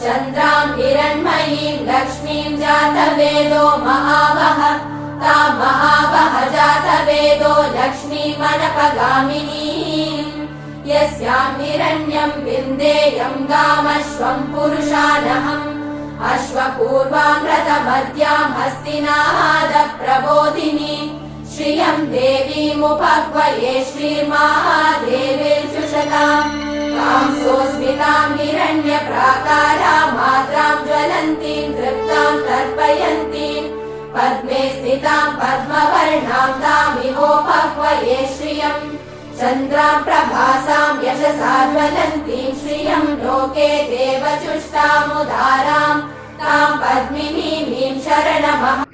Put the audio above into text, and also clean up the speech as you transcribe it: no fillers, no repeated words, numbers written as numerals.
चन्द्रां हिरण्मयीं लक्ष्मीं जातवेदो महावः तां महावः जातवेदो लक्ष्मीमनपगामिनीम् यस्यां हिरण्यं विन्देयं गामश्वं पुरुषानहम् अश्वपूर्वां रथमद्यां हस्तिनादप्रबोधिनी श्रियं देवीमुपह्वये श्रीर्महादेवीर्जुषताम् तां सोऽस्मितां हिरण्यप्राकारां मात्रां ज्वलन्तीं तृप्तां तर्पयन्तीं पद्मे स्थितां पद्मवर्णां तामिहोपह्वये श्रियम् चन्द्रां प्रभासां यशसा ज्वलन्तीं श्रियं लोके देवचुष्टामुदारां तां पद्मिनीमीं शरणमहम्